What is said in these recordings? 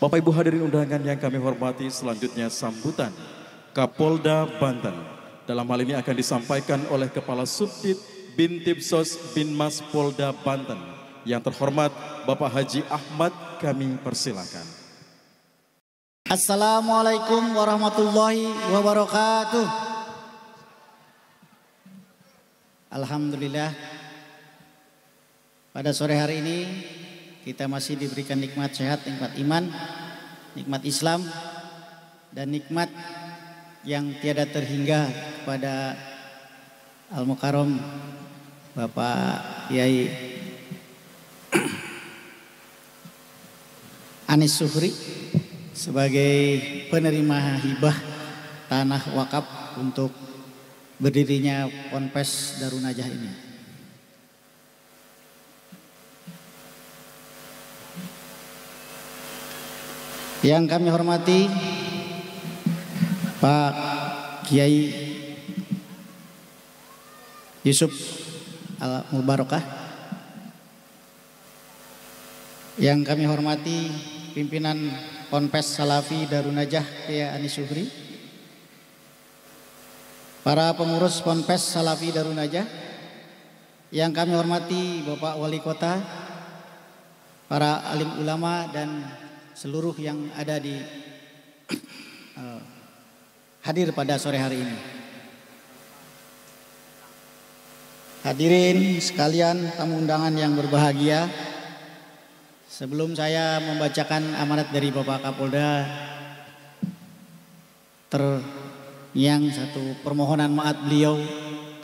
Bapak Ibu hadirin undangan yang kami hormati, selanjutnya sambutan Kapolda Banten. Dalam hal ini akan disampaikan oleh Kepala Subdit Bintipsos Binmas Polda Banten. Yang terhormat Bapak Haji Ahmad, kami persilakan. Assalamualaikum warahmatullahi wabarakatuh. Alhamdulillah, pada sore hari ini kita masih diberikan nikmat sehat, nikmat iman, nikmat Islam, dan nikmat yang tiada terhingga kepada Al-Mukarram Bapak Kiai Anis Suhri sebagai penerima hibah tanah wakaf untuk berdirinya Ponpes Darun Najah ini. Yang kami hormati Pak Kiai Yusuf Al-Mubarakah, yang kami hormati pimpinan Ponpes Salafi Darun Najah Kiai Anis Suhri, para pengurus Ponpes Salafi Darun Najah, yang kami hormati Bapak Wali Kota, para alim ulama dan seluruh yang ada di hadir pada sore hari ini. Hadirin sekalian, tamu undangan yang berbahagia, sebelum saya membacakan amanat dari Bapak Kapolda, yang satu permohonan maaf beliau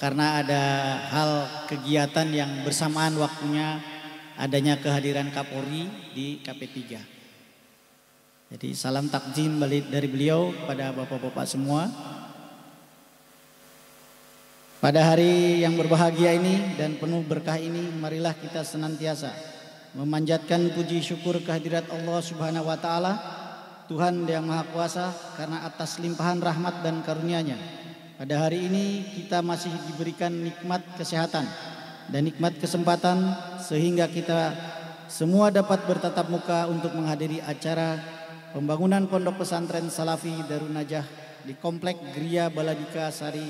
karena ada hal kegiatan yang bersamaan waktunya adanya kehadiran Kapolri di KP3. Jadi salam takzim balik dari beliau pada bapak-bapak semua. Pada hari yang berbahagia ini dan penuh berkah ini, marilah kita senantiasa memanjatkan puji syukur kehadirat Allah Subhanahu wa taala, Tuhan yang Maha Kuasa, karena atas limpahan rahmat dan karunia-Nya pada hari ini kita masih diberikan nikmat kesehatan dan nikmat kesempatan sehingga kita semua dapat bertatap muka untuk menghadiri acara pembangunan Pondok Pesantren Salafi Darun Najah di Komplek Gria Baladika Sari,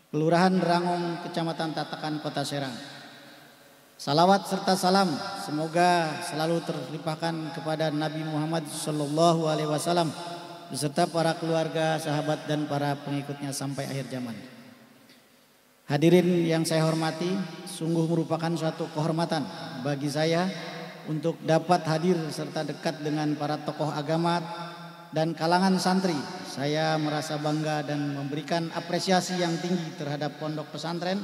Kelurahan Rangong, Kecamatan Tatakan, Kota Serang. Salawat serta salam semoga selalu terlimpahkan kepada Nabi Muhammad SAW beserta para keluarga, sahabat, dan para pengikutnya sampai akhir zaman. Hadirin yang saya hormati, sungguh merupakan suatu kehormatan bagi saya untuk dapat hadir serta dekat dengan para tokoh agama dan kalangan santri. Saya merasa bangga dan memberikan apresiasi yang tinggi terhadap Pondok Pesantren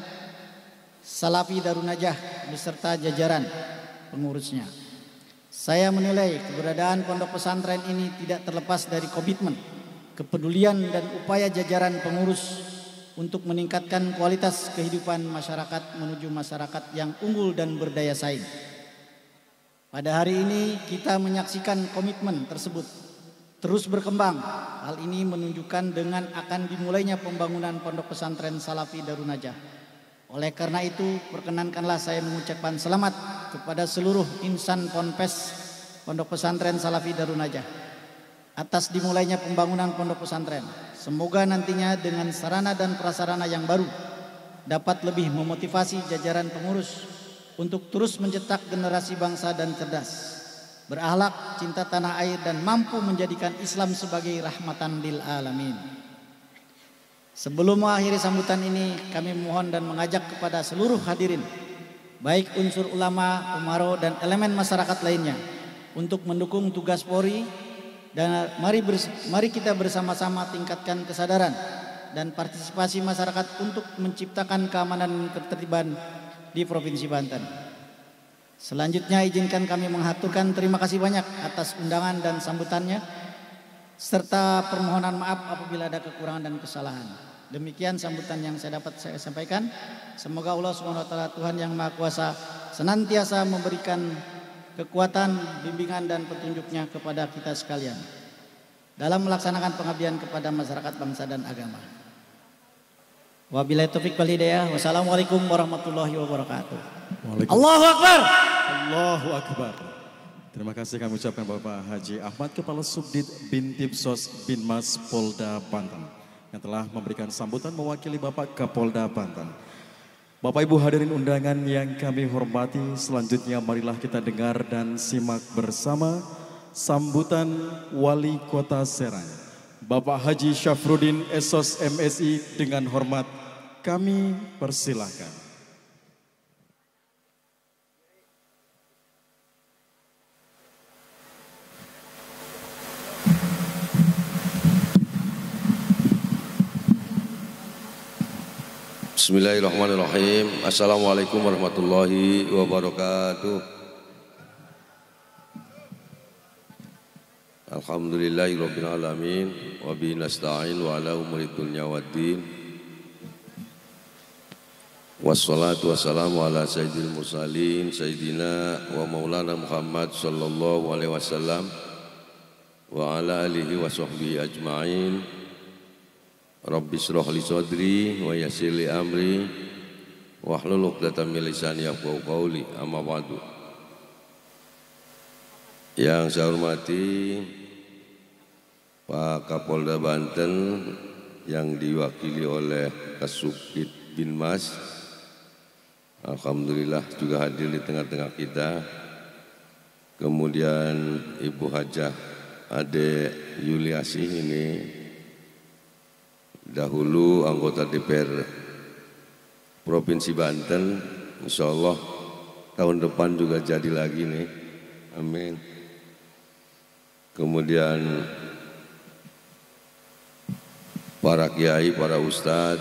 Salafi Darun Najah beserta jajaran pengurusnya. Saya menilai keberadaan Pondok Pesantren ini tidak terlepas dari komitmen, kepedulian, dan upaya jajaran pengurus untuk meningkatkan kualitas kehidupan masyarakat menuju masyarakat yang unggul dan berdaya saing. Pada hari ini kita menyaksikan komitmen tersebut terus berkembang. Hal ini menunjukkan dengan akan dimulainya pembangunan Pondok Pesantren Salafi Darun Najah. Oleh karena itu, perkenankanlah saya mengucapkan selamat kepada seluruh insan Ponpes Pondok Pesantren Salafi Darun Najah atas dimulainya pembangunan Pondok Pesantren. Semoga nantinya dengan sarana dan prasarana yang baru dapat lebih memotivasi jajaran pengurus untuk terus mencetak generasi bangsa dan cerdas, berakhlak, cinta tanah air, dan mampu menjadikan Islam sebagai rahmatan lil alamin. Sebelum mengakhiri sambutan ini, kami mohon dan mengajak kepada seluruh hadirin, baik unsur ulama, umaro, dan elemen masyarakat lainnya, untuk mendukung tugas Polri, dan mari kita bersama-sama tingkatkan kesadaran dan partisipasi masyarakat untuk menciptakan keamanan dan ketertiban di Provinsi Banten. Selanjutnya izinkan kami mengaturkan terima kasih banyak atas undangan dan sambutannya, serta permohonan maaf apabila ada kekurangan dan kesalahan. Demikian sambutan yang saya dapat saya sampaikan. Semoga Allah Subhanahu wa taala, Tuhan yang Maha Kuasa, senantiasa memberikan kekuatan, bimbingan, dan petunjuknya kepada kita sekalian dalam melaksanakan pengabdian kepada masyarakat, bangsa, dan agama. Wabillahi taufik wal hidayah. Wassalamualaikum warahmatullahi wabarakatuh. Waalaikumsalam. Allahu Akbar. Allahu Akbar. Terima kasih kami ucapkan Bapak Haji Ahmad, Kepala Subdit Bintipsos Binmas Polda Banten, yang telah memberikan sambutan mewakili Bapak Kapolda Banten. Bapak Ibu hadirin undangan yang kami hormati, selanjutnya marilah kita dengar dan simak bersama sambutan Wali Kota Serang, Bapak Haji Syafruddin SOS MSI. Dengan hormat kami persilahkan. Bismillahirrahmanirrahim. Assalamualaikum warahmatullahi wabarakatuh. Alhamdulillahirabbil alamin wa bihi nasta'in wa ala umuri dunya waddin. Wassalatu wassalamu ala sayyidil mursalin sayyidina wa maulana Muhammad sallallahu alaihi wasallam wa ala alihi wa sahbihi ajma'in. Rabbi shrah li sadri wa yassir li amri wahlul 'uqdatam min lisani yafqahu qawli. Amma ba'du. Yang saya hormati Pak Kapolda Banten yang diwakili oleh Kasubdit Binmas, alhamdulillah juga hadir di tengah-tengah kita. Kemudian Ibu Hajah Ade Yuliasih, ini dahulu anggota DPR Provinsi Banten, insya Allah tahun depan juga jadi lagi nih, amin. Kemudian para kiai, para ustadz,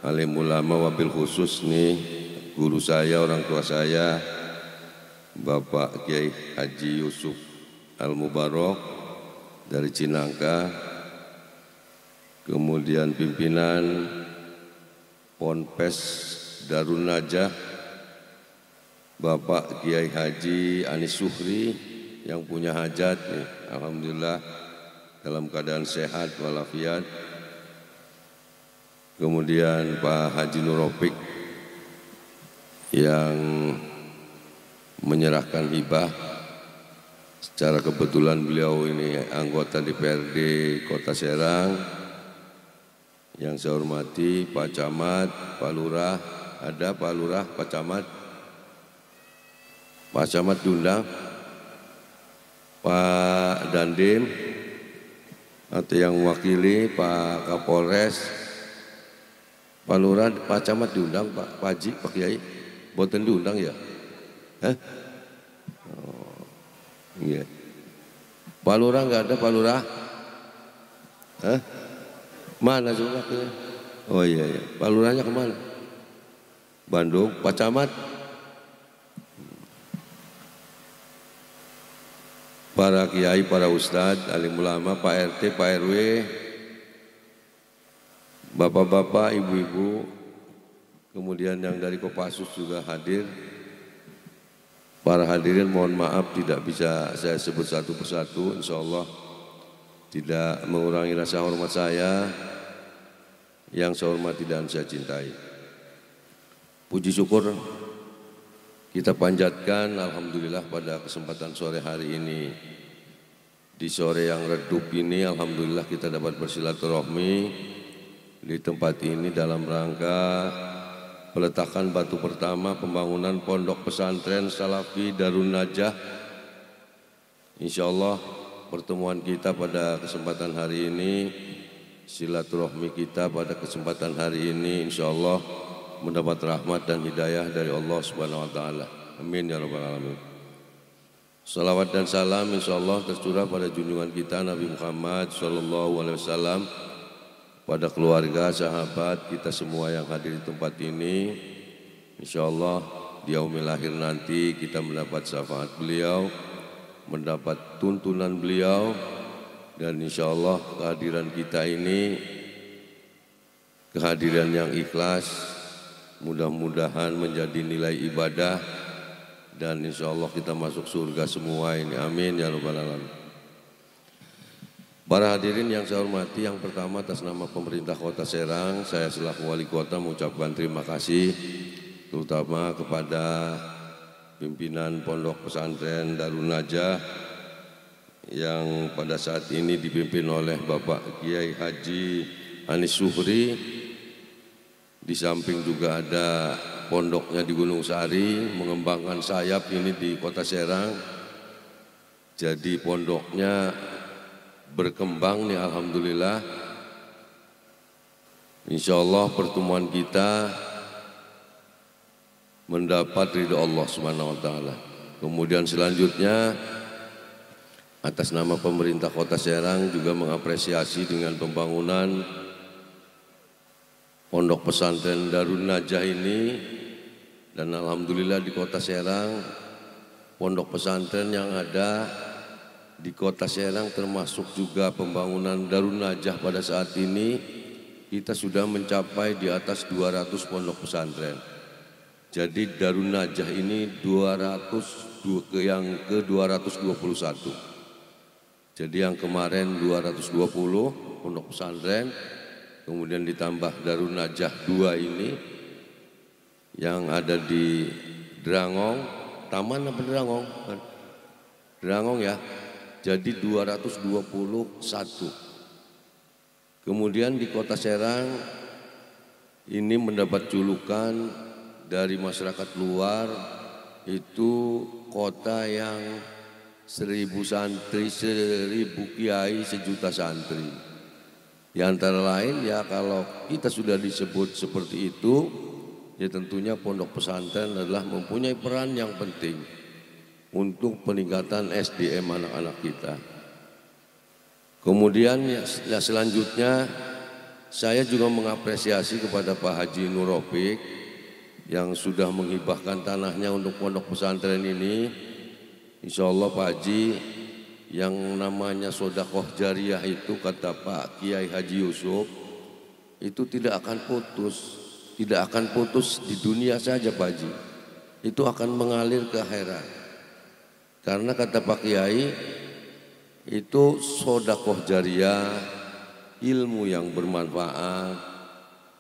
alim ulama, wabil khusus nih guru saya, orang tua saya, Bapak Kiai Haji Yusuf Al-Mubarak dari Cinangka. Kemudian pimpinan Ponpes Darun Najah, Bapak Kiai Haji Anis Suhri yang punya hajat nih, alhamdulillah dalam keadaan sehat walafiat. Kemudian Pak Haji Nuropik yang menyerahkan hibah. Secara kebetulan beliau ini anggota DPRD Kota Serang. Yang saya hormati Pak Camat, Pak Lurah, ada Pak Lurah, Pak Camat diundang, Pak Dandim, atau yang mewakili Pak Kapolres, Pak Lurah, Pak Camat diundang, Pak Haji, Pak Kiai, boten diundang ya? Hah? Oh, iya. Pak Lurah nggak ada, Pak Lurah? Hah? Mana coba ke? Oh iya, iya. Pak Lurahnya kemana? Bandung. Pak Camat? Para kiai, para ustadz, alim ulama, Pak RT, Pak RW, bapak-bapak, ibu-ibu, kemudian yang dari Kopassus juga hadir. Para hadirin mohon maaf tidak bisa saya sebut satu persatu, insya Allah tidak mengurangi rasa hormat saya yang saya hormati dan saya cintai. Puji syukur kita panjatkan, alhamdulillah pada kesempatan sore hari ini, di sore yang redup ini, alhamdulillah kita dapat bersilaturahmi di tempat ini dalam rangka peletakan batu pertama pembangunan Pondok Pesantren Salafi Darun Najah. Insya Allah pertemuan kita pada kesempatan hari ini, silaturahmi kita pada kesempatan hari ini, insya Allah mendapat rahmat dan hidayah dari Allah Subhanahu Wa Taala. Amin ya Rabbal Alamin. Salawat dan salam insya Allah tercurah pada junjungan kita Nabi Muhammad Sallallahu Alaihi Wasallam, pada keluarga, sahabat kita semua yang hadir di tempat ini. Insya Allah di yaumil akhir nanti kita mendapat syafaat beliau, mendapat tuntunan beliau, dan insya Allah kehadiran kita ini kehadiran yang ikhlas, mudah-mudahan menjadi nilai ibadah, dan insya Allah kita masuk surga semua ini, amin ya rabbal alamin. Para hadirin yang saya hormati, yang pertama atas nama pemerintah Kota Serang, saya selaku Wali Kota mengucapkan terima kasih terutama kepada pimpinan Pondok Pesantren Darun Najah yang pada saat ini dipimpin oleh Bapak Kiai Haji Anis Suhri. Di samping juga ada pondoknya di Gunung Sari, mengembangkan sayap ini di Kota Serang. Jadi pondoknya berkembang nih, alhamdulillah. Insya Allah pertemuan kita mendapat ridho Allah Subhanahu wa taala. Kemudian selanjutnya atas nama pemerintah Kota Serang juga mengapresiasi dengan pembangunan Pondok Pesantren Darun Najah ini, dan alhamdulillah di Kota Serang pondok pesantren yang ada di Kota Serang termasuk juga pembangunan Darun Najah pada saat ini kita sudah mencapai di atas 200 pondok pesantren. Jadi Darun Najah ini yang ke-221. Jadi yang kemarin 220 pondok pesantren, kemudian ditambah Darun Najah 2 ini yang ada di Drangong, Taman apa Drangong? Drangong ya. Jadi 221. Kemudian di Kota Serang ini mendapat julukan dari masyarakat luar itu kota yang 1000 santri, 1000 kiai, 1.000.000 santri. Di antara lain ya kalau kita sudah disebut seperti itu, ya tentunya pondok pesantren adalah mempunyai peran yang penting untuk peningkatan SDM anak-anak kita. Kemudian ya selanjutnya saya juga mengapresiasi kepada Pak Haji Nur Rafiq yang sudah menghibahkan tanahnya untuk pondok pesantren ini. Insya Allah Pak Haji, yang namanya sedekah jariah itu kata Pak Kiai Haji Yusuf itu tidak akan putus di dunia saja Pak Haji, itu akan mengalir ke akhirat. Karena kata Pak Kiai itu sedekah jariah, ilmu yang bermanfaat,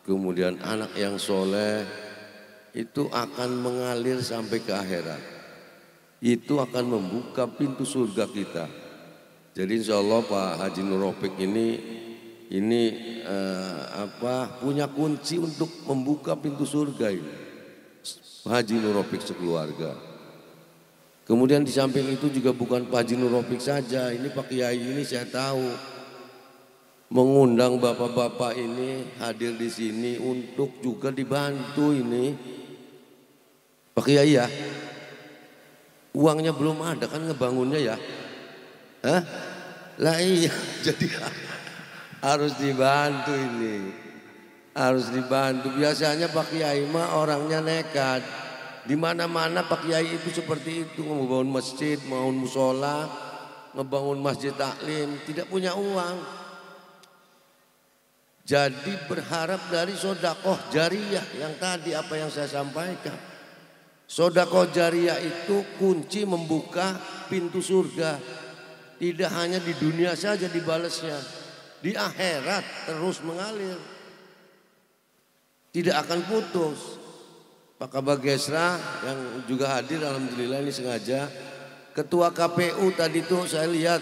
kemudian anak yang soleh itu akan mengalir sampai ke akhirat. Itu akan membuka pintu surga kita. Jadi insya Allah Pak Haji Nur Rafiq ini punya kunci untuk membuka pintu surga ini. Pak Haji Nur Rafiq sekeluarga. Kemudian di samping itu juga bukan Pak Haji Nur Rafiq saja, ini Pak Kiai ini saya tahu mengundang bapak-bapak ini hadir di sini untuk juga dibantu ini. Pak Kiai ya, uangnya belum ada kan ngebangunnya ya? Hah? Lah iya, jadi harus dibantu ini. Harus dibantu. Biasanya Pak Kiai mah orangnya nekat. Di mana-mana Pak Kiai itu seperti itu, membangun masjid, membangun musola, ngebangun masjid taklim, tidak punya uang. Jadi berharap dari sedekah jariah yang tadi apa yang saya sampaikan. Sedekah jariah itu kunci membuka pintu surga. Tidak hanya di dunia saja dibalasnya, di akhirat terus mengalir. Tidak akan putus. Pak Kabag Gesra yang juga hadir alhamdulillah ini sengaja. Ketua KPU tadi tuh saya lihat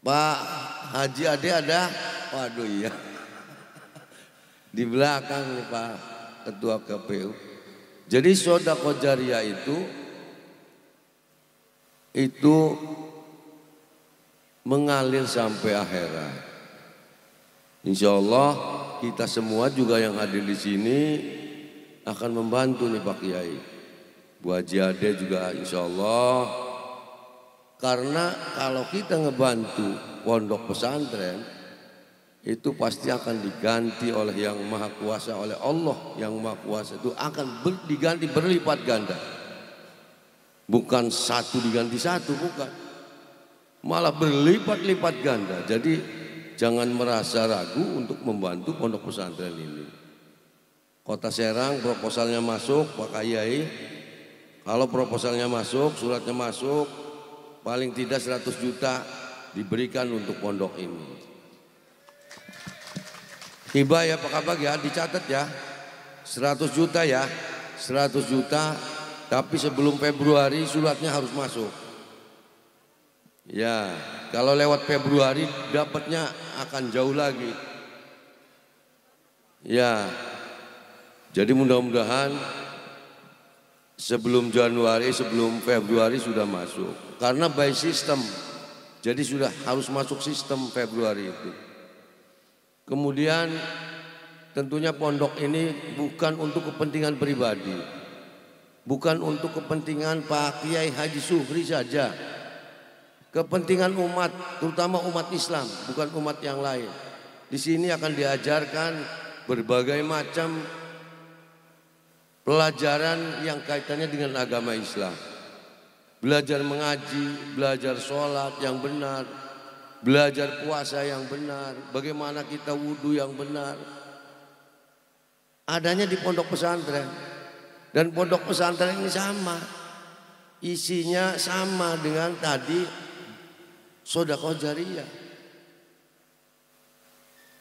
Pak Haji Ade ada. Waduh iya. Di belakang nih Pak Ketua KPU. Jadi sedekah jariah itu mengalir sampai akhirat. Insya Allah kita semua juga yang hadir di sini akan membantu nih Pak Kiai. Bu Haji Ade juga insya Allah. Karena kalau kita ngebantu pondok pesantren itu pasti akan diganti oleh yang maha kuasa, oleh Allah yang maha kuasa itu akan diganti berlipat ganda. Bukan satu diganti satu, bukan. Malah berlipat-lipat ganda. Jadi jangan merasa ragu untuk membantu pondok pesantren ini. Kota Serang proposalnya masuk Pak Kiai. Kalau proposalnya masuk, suratnya masuk, paling tidak 100 juta diberikan untuk pondok ini. Hibah ya Pak Kabag ya, dicatat ya. 100 juta ya. 100 juta tapi sebelum Februari suratnya harus masuk. Ya, kalau lewat Februari dapatnya akan jauh lagi. Ya, jadi mudah-mudahan sebelum Januari, sebelum Februari sudah masuk. Karena by system, jadi sudah harus masuk sistem Februari itu. Kemudian tentunya pondok ini bukan untuk kepentingan pribadi, bukan untuk kepentingan Pak Kiai Haji Suhri saja, kepentingan umat, terutama umat Islam, bukan umat yang lain. Di sini akan diajarkan berbagai macam pelajaran yang kaitannya dengan agama Islam. Belajar mengaji, belajar sholat yang benar, belajar puasa yang benar, bagaimana kita wudhu yang benar. Adanya di pondok pesantren. Dan pondok pesantren ini sama, isinya sama dengan tadi sedekah jariyah.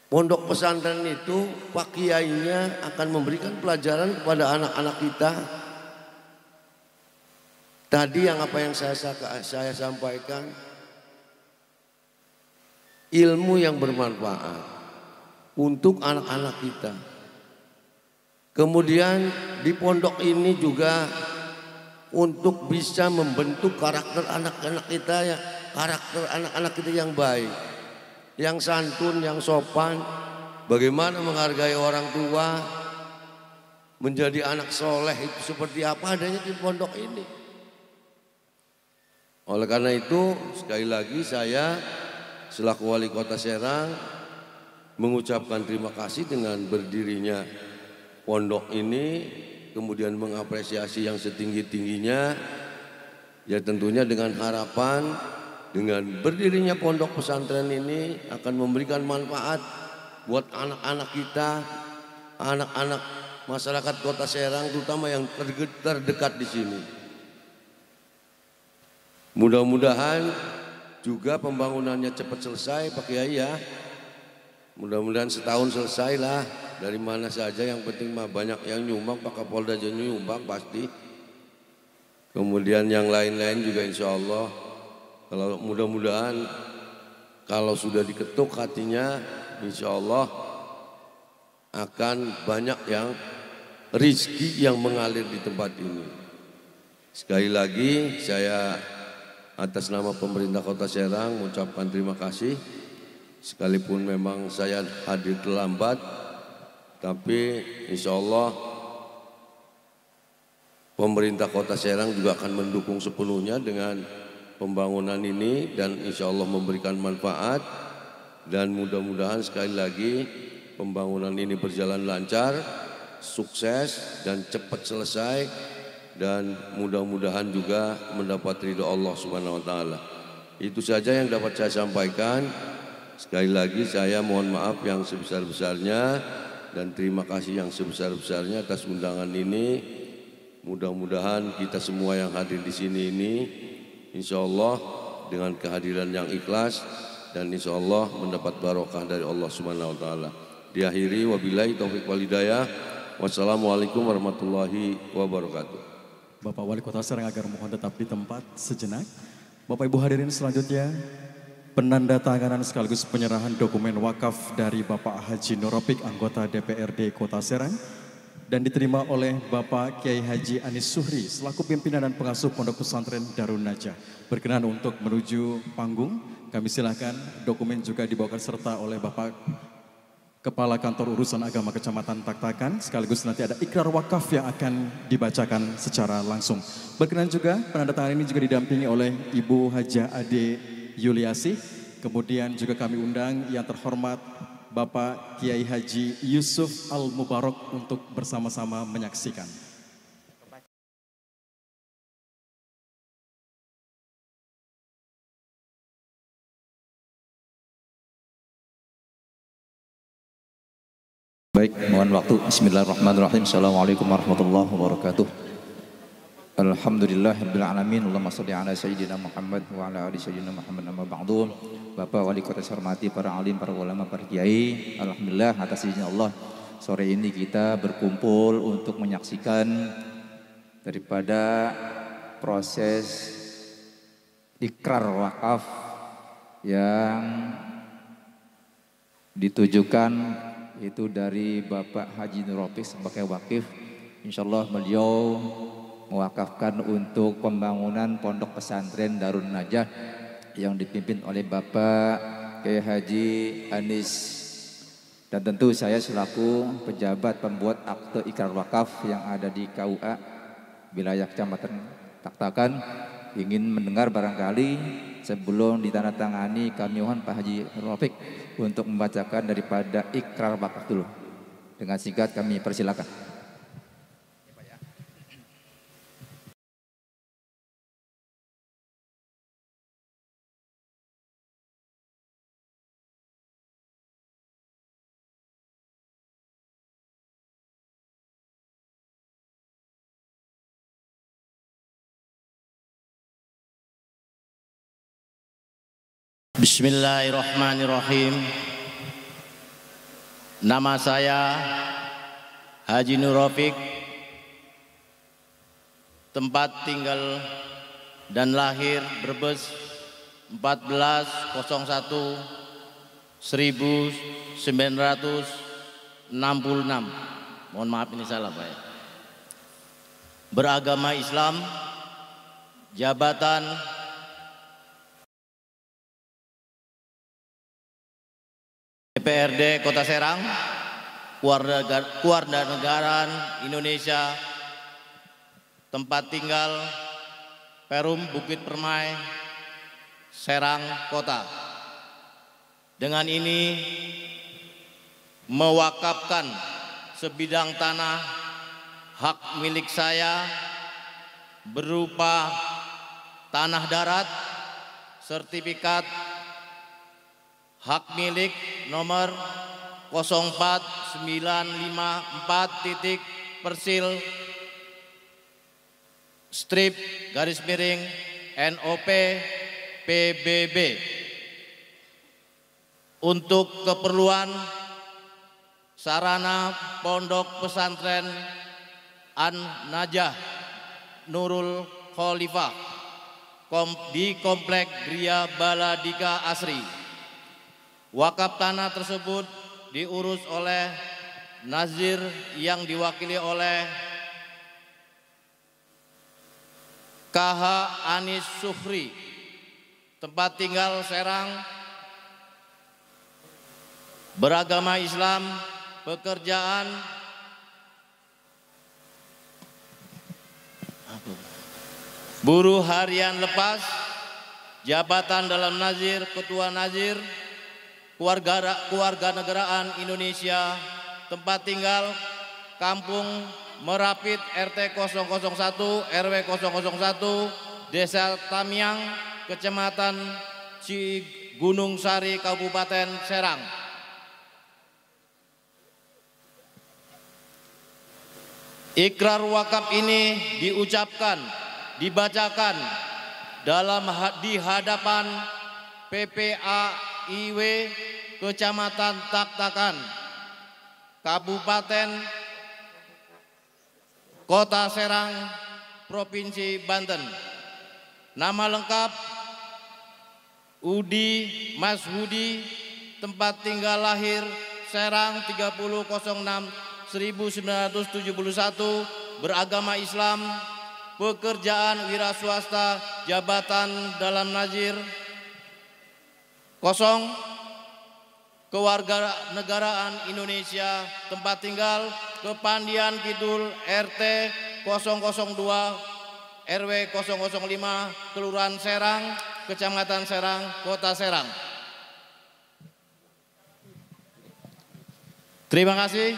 Pondok pesantren itu Pak Kiainya akan memberikan pelajaran kepada anak-anak kita. Tadi yang apa yang saya sampaikan, ilmu yang bermanfaat untuk anak-anak kita. Kemudian di pondok ini juga untuk bisa membentuk karakter anak-anak kita, ya, karakter anak-anak kita yang baik, yang santun, yang sopan, bagaimana menghargai orang tua, menjadi anak soleh itu seperti apa adanya di pondok ini. Oleh karena itu sekali lagi saya selaku wali kota Serang mengucapkan terima kasih dengan berdirinya pondok ini, kemudian mengapresiasi yang setinggi-tingginya, ya tentunya dengan harapan dengan berdirinya pondok pesantren ini akan memberikan manfaat buat anak-anak kita, anak-anak masyarakat kota Serang, terutama yang terdekat di sini. Mudah-mudahan juga pembangunannya cepat selesai Pak Kiai ya. Mudah-mudahan setahun selesai lah. Dari mana saja, yang penting mah banyak yang nyumbang, Pak Kapolda aja nyumbang pasti. Kemudian yang lain-lain juga insya Allah. Kalau mudah-mudahan kalau sudah diketuk hatinya, insya Allah akan banyak yang rizki yang mengalir di tempat ini. Sekali lagi saya atas nama pemerintah Kota Serang mengucapkan terima kasih. Sekalipun memang saya hadir terlambat, tapi insya Allah pemerintah Kota Serang juga akan mendukung sepenuhnya dengan pembangunan ini dan insya Allah memberikan manfaat. Dan mudah-mudahan sekali lagi pembangunan ini berjalan lancar, sukses dan cepat selesai, dan mudah-mudahan juga mendapat ridho Allah Subhanahu wa taala. Itu saja yang dapat saya sampaikan. Sekali lagi saya mohon maaf yang sebesar-besarnya dan terima kasih yang sebesar-besarnya atas undangan ini. Mudah-mudahan kita semua yang hadir di sini ini insya Allah dengan kehadiran yang ikhlas dan insya Allah mendapat barokah dari Allah Subhanahu wa taala. Diakhiri wabillahi taufiq wal hidayah. Wassalamualaikum warahmatullahi wabarakatuh. Bapak Wali Kota Serang agar mohon tetap di tempat sejenak. Bapak Ibu hadirin selanjutnya, penandatanganan sekaligus penyerahan dokumen wakaf dari Bapak Haji Nurrofik, anggota DPRD Kota Serang, dan diterima oleh Bapak Kiai Haji Anis Suhri selaku pimpinan dan pengasuh Pondok Pesantren Darun Najah. Berkenan untuk menuju panggung, kami silakan. Dokumen juga dibawakan serta oleh Bapak Kepala Kantor Urusan Agama Kecamatan Taktakan, sekaligus nanti ada ikrar wakaf yang akan dibacakan secara langsung. Berkenan juga penandatangan ini juga didampingi oleh Ibu Hajah Ade Yuliasi. Kemudian juga kami undang yang terhormat Bapak Kiai Haji Yusuf Al-Mubarak untuk bersama-sama menyaksikan. Baik, mohon waktu. Bismillahirrahmanirrahim. Assalamualaikum warahmatullahi wabarakatuh. Alhamdulillahirabbil alamin. Allahumma shalli ala sayyidina Muhammad wa ala ali sayyidina Muhammad amma ba'du. Bapak Wali Kota saya hormati, para alim, para ulama, para kiai. Alhamdulillah atas izin Allah sore ini kita berkumpul untuk menyaksikan daripada proses ikrar wakaf yang ditujukan itu dari Bapak Haji Nur Rafiq sebagai wakif. Insyaallah beliau mewakafkan untuk pembangunan pondok pesantren Darun Najah yang dipimpin oleh Bapak Kiai Haji Anis, dan tentu saya selaku pejabat pembuat akte ikrar wakaf yang ada di KUA wilayah Kecamatan Taktakan ingin mendengar barangkali sebelum ditandatangani, kami mohon Pak Haji Rafiq untuk membacakan daripada ikrar wakaf dulu. Dengan singkat kami persilakan. Bismillahirrahmanirrahim. Nama saya Haji Nur Rafiq, tempat tinggal dan lahir Brebes 14.01.1966. Mohon maaf ini salah Pak ya. Beragama Islam, jabatan DPRD Kota Serang, Kewarganegaraan Indonesia, tempat tinggal Perum Bukit Permai, Serang Kota. Dengan ini mewakafkan sebidang tanah hak milik saya berupa tanah darat, sertifikat hak milik nomor 04954/NOP PBB untuk keperluan sarana pondok pesantren An-Najah Nurul Khalifah di Komplek Gria Baladika Asri. Wakaf tanah tersebut diurus oleh Nazir yang diwakili oleh KH Anis Suhri, tempat tinggal Serang, beragama Islam, pekerjaan buruh harian lepas, jabatan dalam Nazir, ketua Nazir, Kewarganegaraan Indonesia, tempat tinggal Kampung Merapit RT 001 RW 001 Desa Tamiang, Kecamatan Cigunung Sari, Kabupaten Serang. Ikrar wakaf ini dibacakan di hadapan PPAIW Kecamatan Taktakan, Kabupaten Kota Serang, Provinsi Banten. Nama lengkap Udi Mas Hudi, tempat tinggal lahir Serang 30.06.1971, beragama Islam, pekerjaan wira swasta, jabatan dalam Nazir, kosong, Kewarganegaraan Indonesia, tempat tinggal Kepandian Kidul RT 002 RW 005 Kelurahan Serang, Kecamatan Serang, Kota Serang. Terima kasih.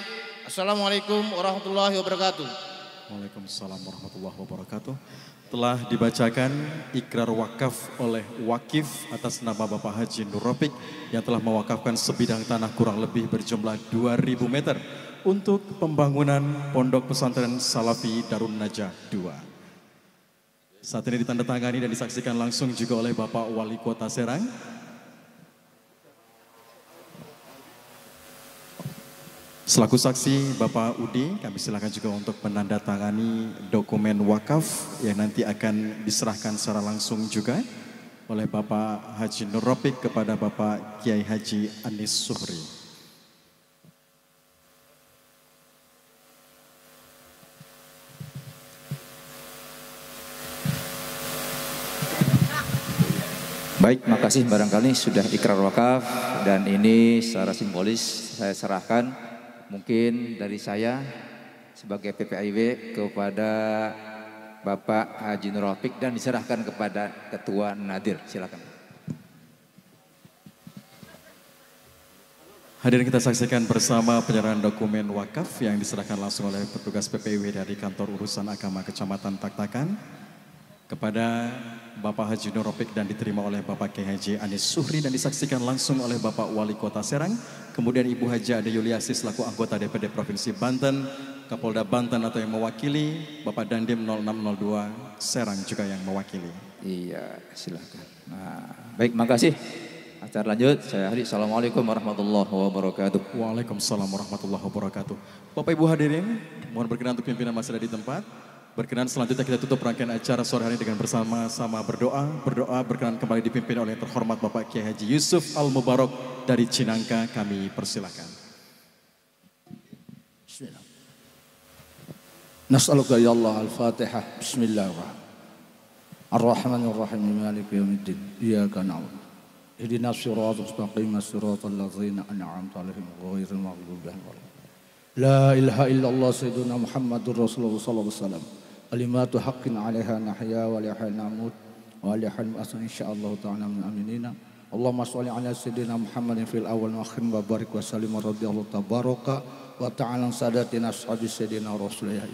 Assalamualaikum warahmatullahi wabarakatuh. Waalaikumsalam warahmatullahi wabarakatuh. Telah dibacakan ikrar wakaf oleh wakif atas nama Bapak Haji Nur Rafiq yang telah mewakafkan sebidang tanah kurang lebih berjumlah 2.000 meter untuk pembangunan Pondok Pesantren Salafi Darun Najah 2. Saat ini ditandatangani dan disaksikan langsung juga oleh Bapak Wali Kota Serang. Selaku saksi Bapak Udi, kami silakan juga untuk menandatangani dokumen wakaf yang nanti akan diserahkan secara langsung juga oleh Bapak Haji Nur Rafiq kepada Bapak Kiai Haji Anis Suhri. Baik, makasih, barangkali sudah ikrar wakaf dan ini secara simbolis saya serahkan mungkin dari saya sebagai PPIW kepada Bapak Haji Nur Rafiq dan diserahkan kepada Ketua Nadir. Silakan. Hadirin, kita saksikan bersama penyerahan dokumen wakaf yang diserahkan langsung oleh petugas PPIW dari Kantor Urusan Agama Kecamatan Taktakan kepada Bapak Haji Nur Rafiq dan diterima oleh Bapak Kiai Haji Anis Suhri dan disaksikan langsung oleh Bapak Wali Kota Serang, kemudian Ibu Haji Ade Yuliasi selaku anggota DPD Provinsi Banten, Kapolda Banten atau yang mewakili, Bapak Dandim 0602 Serang juga yang mewakili. Iya, silakan. Nah, baik, makasih. Acara lanjut, saya akhiri. Assalamualaikum warahmatullahi wabarakatuh. Waalaikumsalam warahmatullahi wabarakatuh. Bapak Ibu hadirin, mohon berkenan untuk pimpinan masih ada di tempat. Berkenan selanjutnya kita tutup rangkaian acara sore hari dengan bersama-sama berdoa. Berdoa berkenan kembali dipimpin oleh yang terhormat Bapak Kiai Haji Yusuf Al-Mubarak dari Cinangka. Kami persilakan. Bismillah. Nas'aluka ya Allah al-Fatihah. Bismillahirrahmanirrahim. Ar-Rahmanir-Rahim Maliki yaumiddin. Iyyaka na'budu. Ihdinas siratal mustaqim, siratal ladzina an'amta 'alaihim ghairil maghdubi 'alaihim. La ilaha illallah sayyiduna Muhammadur Rasulullah sallallahu alaihi wasallam. Kalimatu haqqin 'alaiha nahya wa 'alaiha namut wa 'alaiha al-asr insyaallah ta'ala min aminina. Allahumma shalli 'ala sayyidina Muhammadin fil awwal wa akhir wa barik wa sallim radhiyallahu tabaraka wa ta'ala sadatina ashabi sayyidina Rasulullah.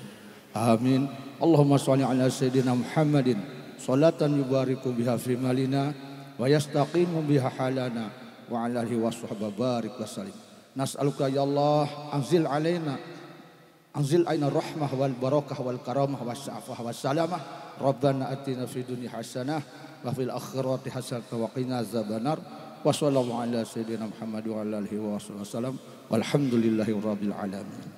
Amin. Allahumma shalli 'ala sayyidina Muhammadin salatan yubariku biha fi malina wa yastaqimu biha halana wa 'ala alihi wa sahbihi barik wa sallim. Nas'aluka ya Allah anzil aina rahmah wal barakah wal karamah was syafah was salamah. Rabbana atina fid dunya hasanah wa fil akhirati hasanah wa qina azabannar. Wa sallallahu ala sayyidina Muhammad wa ala alihi wa sallam. Walhamdulillahi rabbil alamin.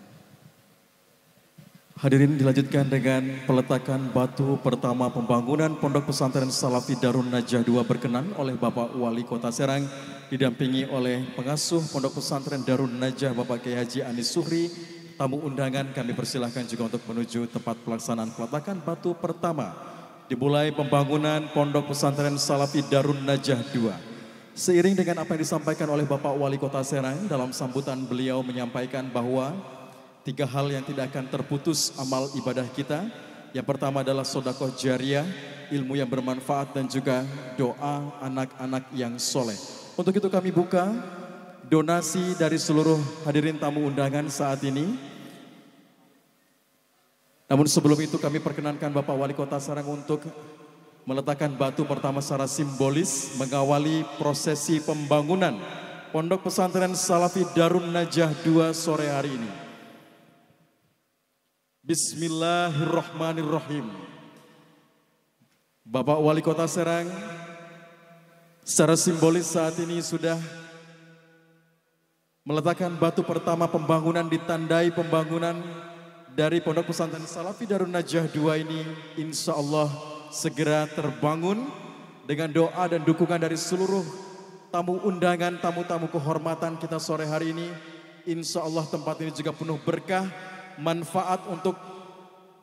Hadirin, dilanjutkan dengan peletakan batu pertama pembangunan Pondok Pesantren Salafi Darun Najah 2 berkenan oleh Bapak Wali Kota Serang didampingi oleh pengasuh Pondok Pesantren Darun Najah Bapak Kiai Haji Anis Suhri. Tamu undangan kami persilahkan juga untuk menuju tempat pelaksanaan peletakan batu pertama. Dimulai pembangunan Pondok Pesantren Salafi Darun Najah 2. Seiring dengan apa yang disampaikan oleh Bapak Wali Kota Serang dalam sambutan beliau menyampaikan bahwa 3 hal yang tidak akan terputus amal ibadah kita. Yang pertama adalah sedekah jariah, ilmu yang bermanfaat dan juga doa anak-anak yang soleh. Untuk itu kami buka donasi dari seluruh hadirin tamu undangan saat ini. Namun sebelum itu kami perkenankan Bapak Wali Kota Serang untuk meletakkan batu pertama secara simbolis mengawali prosesi pembangunan Pondok Pesantren Salafi Darun Najah 2 sore hari ini. Bismillahirrahmanirrahim. Bapak Wali Kota Serang secara simbolis saat ini sudah meletakkan batu pertama pembangunan, ditandai pembangunan dari Pondok Pesantren Salafi Darun Najah 2 ini insya Allah segera terbangun dengan doa dan dukungan dari seluruh tamu undangan, tamu-tamu kehormatan kita sore hari ini. Insya Allah tempat ini juga penuh berkah, manfaat untuk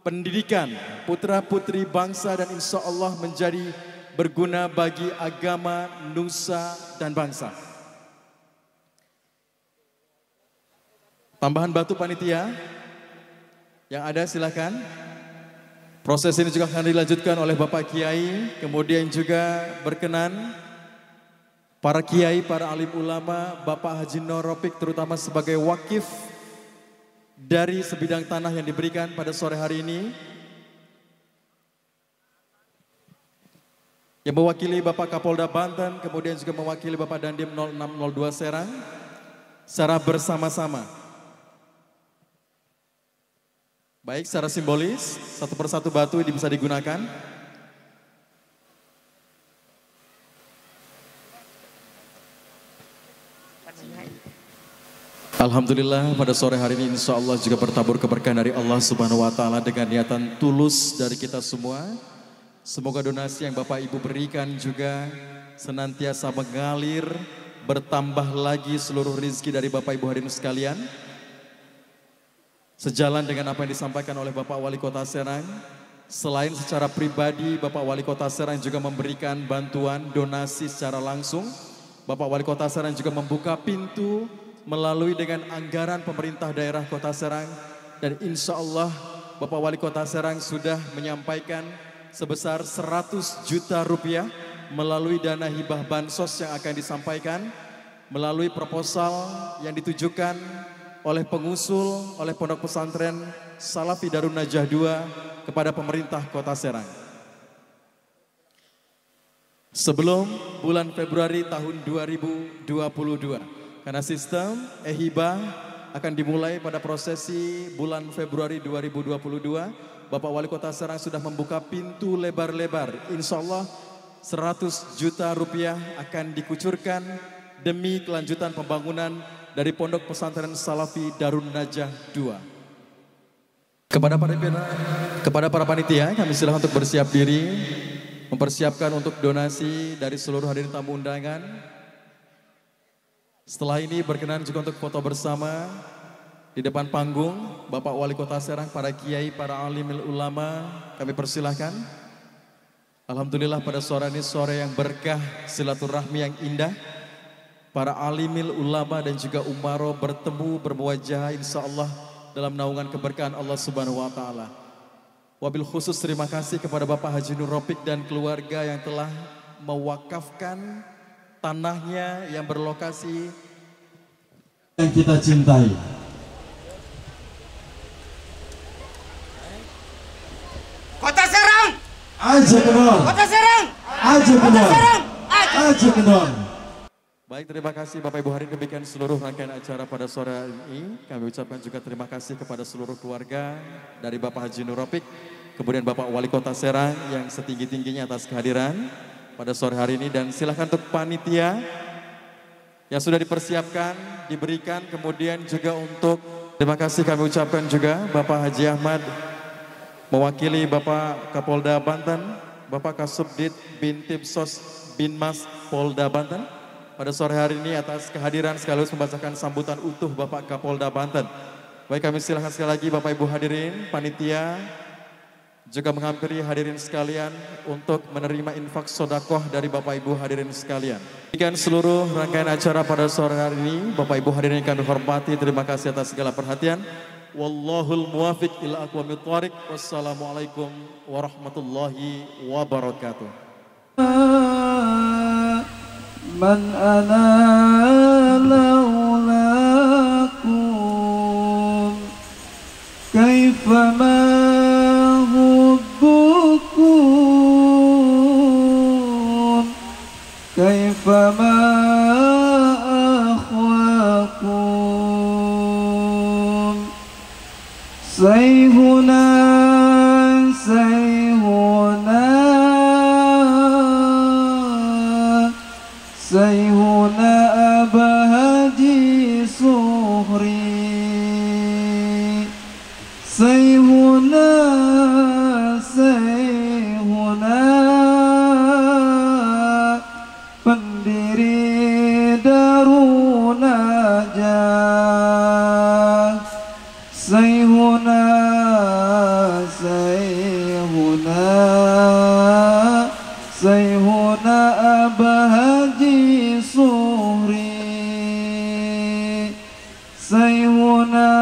pendidikan putra-putri bangsa dan insya Allah menjadi berguna bagi agama, nusa, dan bangsa. Tambahan batu panitia yang ada silakan. Proses ini juga akan dilanjutkan oleh Bapak Kiai, kemudian juga berkenan para kiai, para alim ulama, Bapak Haji Nur Rafiq terutama sebagai wakif dari sebidang tanah yang diberikan pada sore hari ini, yang mewakili Bapak Kapolda Banten, kemudian juga mewakili Bapak Dandim 0602 Serang, secara bersama-sama. Baik, secara simbolis, satu persatu batu ini bisa digunakan. Alhamdulillah pada sore hari ini insya Allah juga bertabur keberkahan dari Allah Subhanahu Wa Taala dengan niatan tulus dari kita semua. Semoga donasi yang Bapak Ibu berikan juga senantiasa mengalir, bertambah lagi seluruh rezeki dari Bapak Ibu hadirin sekalian. Sejalan dengan apa yang disampaikan oleh Bapak Wali Kota Serang, selain secara pribadi Bapak Wali Kota Serang juga memberikan bantuan donasi secara langsung. Bapak Wali Kota Serang juga membuka pintu melalui dengan anggaran pemerintah daerah Kota Serang, dan insya Allah Bapak Wali Kota Serang sudah menyampaikan sebesar 100 juta rupiah melalui dana hibah bansos yang akan disampaikan melalui proposal yang ditujukan oleh pengusul, oleh Pondok Pesantren Salafi Darun Najah 2 kepada pemerintah Kota Serang. Sebelum bulan Februari tahun 2022, karena sistem e-hibah akan dimulai pada prosesi bulan Februari 2022, Bapak Wali Kota Serang sudah membuka pintu lebar-lebar. Insya Allah 100 juta rupiah akan dikucurkan demi kelanjutan pembangunan dari Pondok Pesantren Salafi Darun Najah 2. Kepada para panitia, kami silakan untuk bersiap diri, mempersiapkan untuk donasi dari seluruh hadirin tamu undangan. Setelah ini berkenan juga untuk foto bersama di depan panggung Bapak Wali Kota Serang, para kiai, para alimil ulama, kami persilahkan. Alhamdulillah pada sore ini sore yang berkah, silaturahmi yang indah. Para alimil ulama dan juga umaro bertemu bermuwajah insya Allah dalam naungan keberkahan Allah Subhanahu Wa Taala. Wabil khusus terima kasih kepada Bapak Haji Nur Ropik dan keluarga yang telah mewakafkan tanahnya yang berlokasi yang kita cintai. Kota Serang! Aja kendor! Kota Serang! Aja kendor! Kota Serang! Aja kendor! Baik, terima kasih Bapak Ibu hadirin demikian seluruh rangkaian acara pada sore hari ini. Kami ucapkan juga terima kasih kepada seluruh keluarga dari Bapak Haji Nur Ropik, kemudian Bapak Wali Kota Serang yang setinggi-tingginya atas kehadiran pada sore hari ini, dan silakan untuk panitia yang sudah dipersiapkan diberikan, kemudian juga untuk terima kasih kami ucapkan juga Bapak Haji Ahmad mewakili Bapak Kapolda Banten, Bapak Kasubdit Bintipsos Binmas Polda Banten pada sore hari ini atas kehadiran sekaligus membacakan sambutan utuh Bapak Kapolda Banten. Baik, kami silakan sekali lagi Bapak Ibu hadirin, panitia juga menghampiri hadirin sekalian untuk menerima infak sodakoh dari Bapak Ibu hadirin sekalian. Demikian seluruh rangkaian acara pada sore hari ini. Bapak Ibu hadirin yang kami hormati, terima kasih atas segala perhatian. Wallahul muwafiq ila aqwamit thoriq. Wassalamualaikum warahmatullahi wabarakatuh. Man ana laulakum kaifama hubbukum kaifama akhwakum sayhuna sayhuna abahaji suhri sayhuna pendiri Darun Najah sayhuna abahaji suhri sayhuna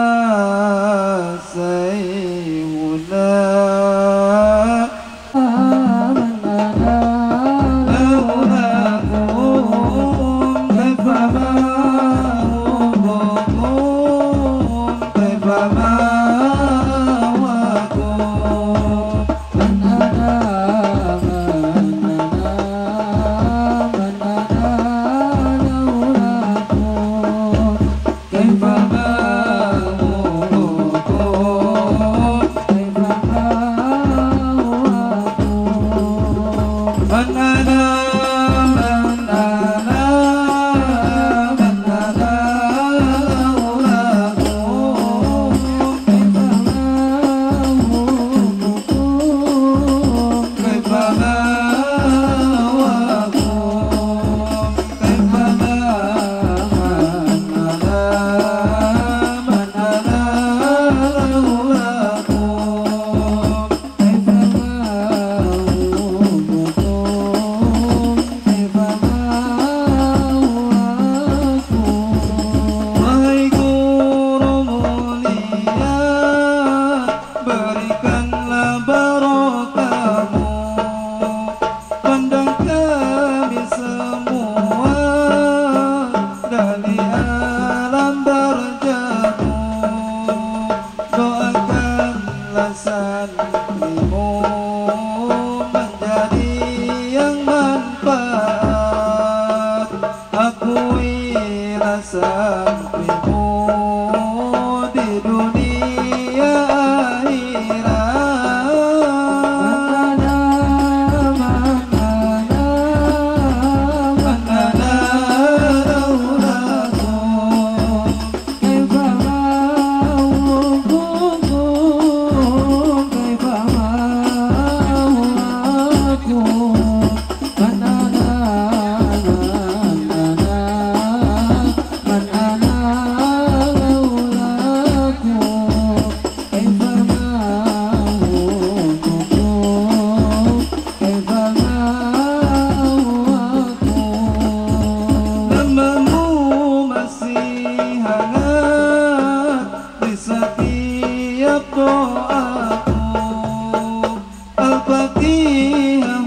kamu, pandang kami semua dari alam barjamu. Doakanlah santrimu menjadi yang manfaat. Akuilah santrimu di dunia akhirat. Manana laulakum kaifa ma'ukum kaifa ma'ukum. Manana namamu masih hangat di setiap doaku. Al-Fatihah